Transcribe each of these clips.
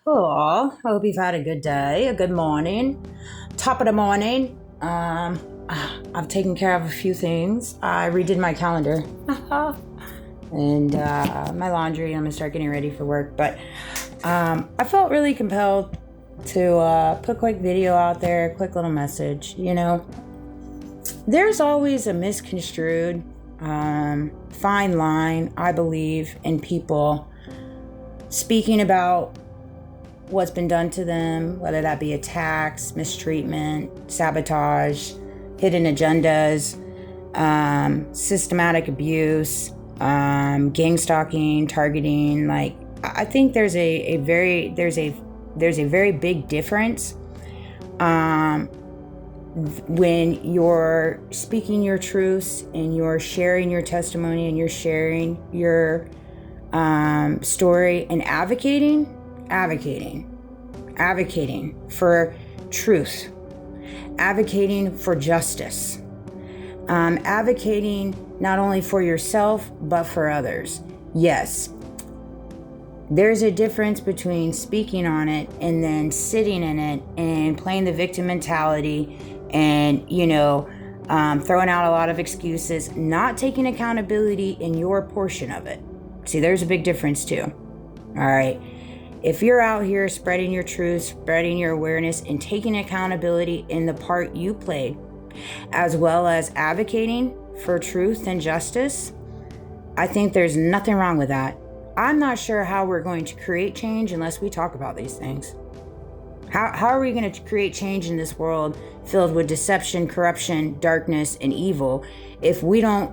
Oh, I hope you've had a good day, a good morning. Top of the morning. I've taken care of a few things. I redid my calendar and my laundry. I'm gonna start getting ready for work. But I felt really compelled to put a quick video out there, a quick little message. There's always a misconstrued fine line, I believe, in people speaking about what's been done to them, whether that be attacks, mistreatment, sabotage, hidden agendas, systematic abuse, gang stalking, targeting. Like, I think there's a very big difference when you're speaking your truths and you're sharing your testimony and you're sharing your story and advocating for truth, advocating for justice, advocating not only for yourself but for others. Yes, there's a difference between speaking on it and then sitting in it and playing the victim mentality and throwing out a lot of excuses, not taking accountability in your portion of it. See, there's a big difference too. All right. If you're out here spreading your truth, spreading your awareness, and taking accountability in the part you played, as well as advocating for truth and justice, I think there's nothing wrong with that. I'm not sure how we're going to create change unless we talk about these things. How are we going to create change in this world filled with deception, corruption, darkness, and evil if we don't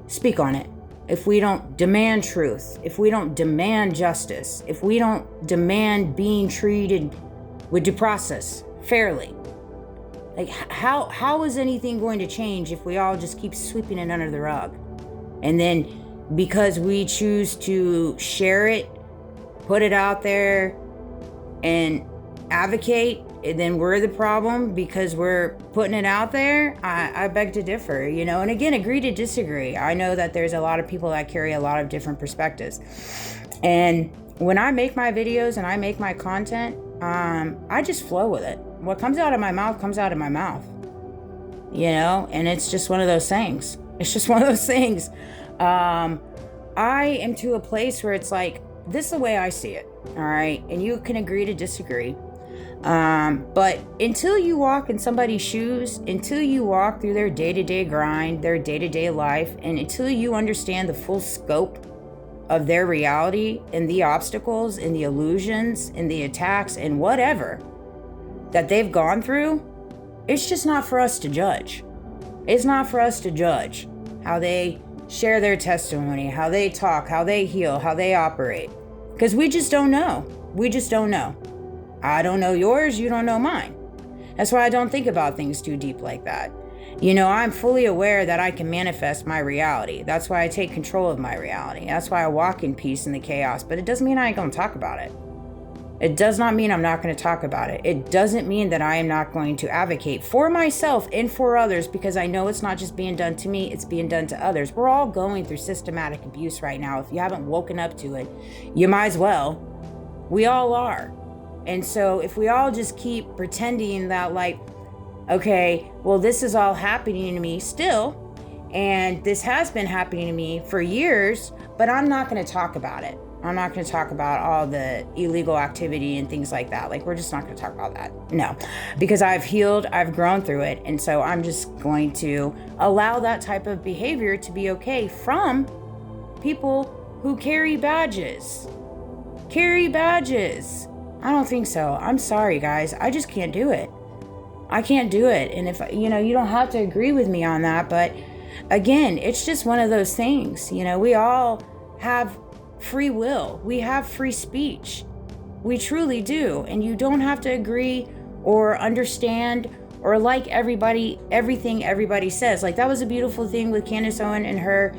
speak on it? If we don't demand truth, if we don't demand justice, if we don't demand being treated with due process fairly? Like, how is anything going to change if we all just keep sweeping it under the rug? And then because we choose to share it, put it out there, and advocate, and then we're the problem because we're putting it out there? I beg to differ, and again, agree to disagree. I know that there's a lot of people that carry a lot of different perspectives. And when I make my videos and I make my content, I just flow with it. What comes out of my mouth comes out of my mouth, and it's just one of those things. It's just one of those things. I am to a place where it's like, this is the way I see it, all right? And you can agree to disagree. But until you walk in somebody's shoes, until you walk through their day-to-day grind, their day-to-day life, and until you understand the full scope of their reality and the obstacles and the illusions and the attacks and whatever that they've gone through, it's just not for us to judge. It's not for us to judge how they share their testimony, how they talk, how they heal, how they operate. Because we just don't know. We just don't know. I don't know yours, you don't know mine. That's why I don't think about things too deep like that. I'm fully aware that I can manifest my reality. That's why I take control of my reality. That's why I walk in peace in the chaos. But it doesn't mean I ain't gonna talk about it. It does not mean I'm not going to talk about it. It doesn't mean that I am not going to advocate for myself and for others, because I know it's not just being done to me, it's being done to others. We're all going through systematic abuse right now. If you haven't woken up to it, you might as well. We all are. And so if we all just keep pretending that, like, okay, well, this is all happening to me still, and this has been happening to me for years, but I'm not going to talk about it. I'm not going to talk about all the illegal activity and things like that. Like, we're just not going to talk about that. No, because I've healed, I've grown through it. And so I'm just going to allow that type of behavior to be okay from people who carry badges. Carry badges. I don't think so. I'm sorry, guys. I just can't do it. I can't do it. And if, you don't have to agree with me on that. But again, it's just one of those things. We all have free will. We have free speech. We truly do. And you don't have to agree or understand or like everything everybody says. Like, that was a beautiful thing with Candace Owen and her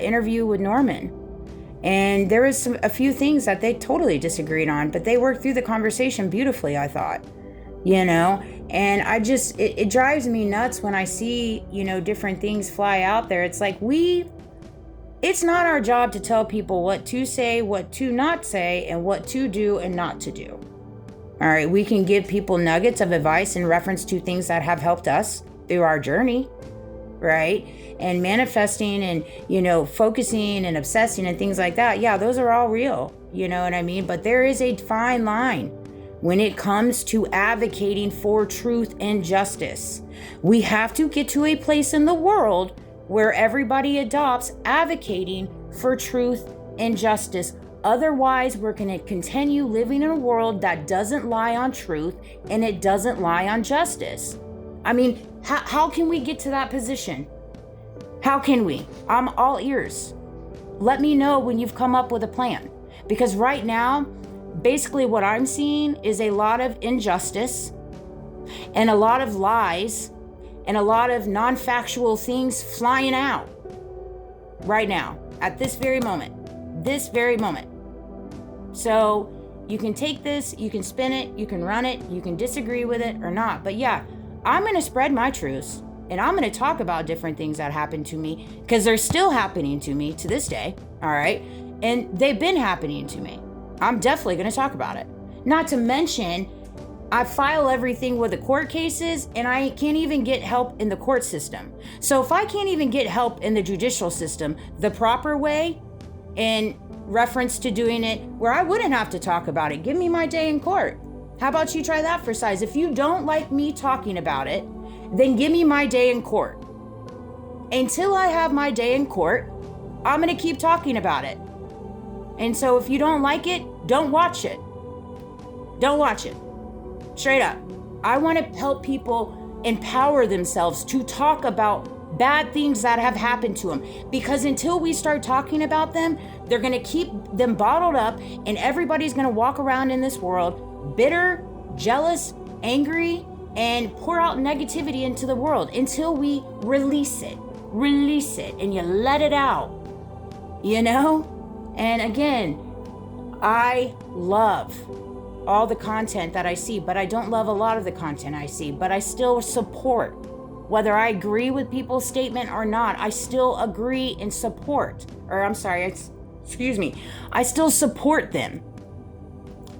interview with Norman. And there was a few things that they totally disagreed on, but they worked through the conversation beautifully, I thought. And I just, it drives me nuts when I see, different things fly out there. It's like, we It's not our job to tell people what to say, what to not say, and what to do and not to do. All right, we can give people nuggets of advice in reference to things that have helped us through our journey, right? And manifesting and, focusing and obsessing and things like that. Yeah, those are all real, you know what I mean? But there is a fine line when it comes to advocating for truth and justice. We have to get to a place in the world where everybody adopts advocating for truth and justice. Otherwise, we're going to continue living in a world that doesn't lie on truth and it doesn't lie on justice. I mean, how can we get to that position? How can we? I'm all ears. Let me know when you've come up with a plan. Because right now, basically what I'm seeing is a lot of injustice and a lot of lies and a lot of non-factual things flying out right now at this very moment. So you can take this, you can spin it, you can run it, you can disagree with it or not. But yeah, I'm going to spread my truths and I'm going to talk about different things that happened to me because they're still happening to me to this day. All right. And they've been happening to me. I'm definitely going to talk about it. Not to mention, I file everything with the court cases and I can't even get help in the court system. So if I can't even get help in the judicial system the proper way, in reference to doing it where I wouldn't have to talk about it, give me my day in court. How about you try that for size? If you don't like me talking about it, then give me my day in court. Until I have my day in court, I'm going to keep talking about it. And so if you don't like it, don't watch it. Don't watch it. Straight up. I want to help people empower themselves to talk about bad things that have happened to them. Because until we start talking about them, they're going to keep them bottled up and everybody's going to walk around in this world bitter, jealous, angry, and pour out negativity into the world until we release it. Release it and you let it out. And again, I love all the content that I see, but I don't love a lot of the content I see, but I still support. Whether I agree with people's statement or not, I still agree and support. I still support them.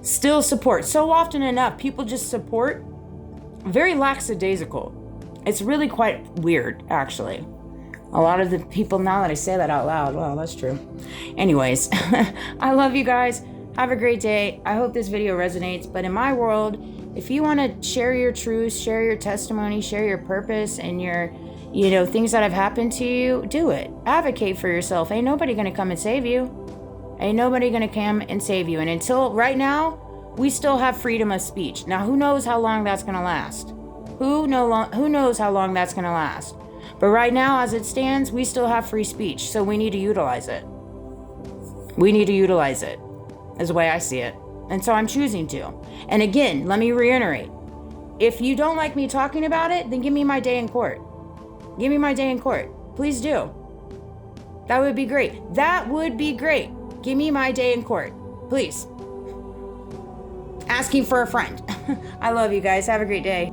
Still support. So often enough, people just support very lackadaisical. It's really quite weird, actually. A lot of the people, now that I say that out loud, well, that's true. Anyways, I love you guys. Have a great day. I hope this video resonates. But in my world, if you want to share your truths, share your testimony, share your purpose and your, things that have happened to you, do it. Advocate for yourself. Ain't nobody going to come and save you. Ain't nobody going to come and save you. And until right now, we still have freedom of speech. Now, who knows how long that's going to last? Who knows how long that's going to last? But right now, as it stands, we still have free speech. So we need to utilize it. We need to utilize it, is the way I see it. And so I'm choosing to. And again, let me reiterate. If you don't like me talking about it, then give me my day in court. Give me my day in court. Please do. That would be great. That would be great. Give me my day in court. Please. Asking for a friend. I love you guys. Have a great day.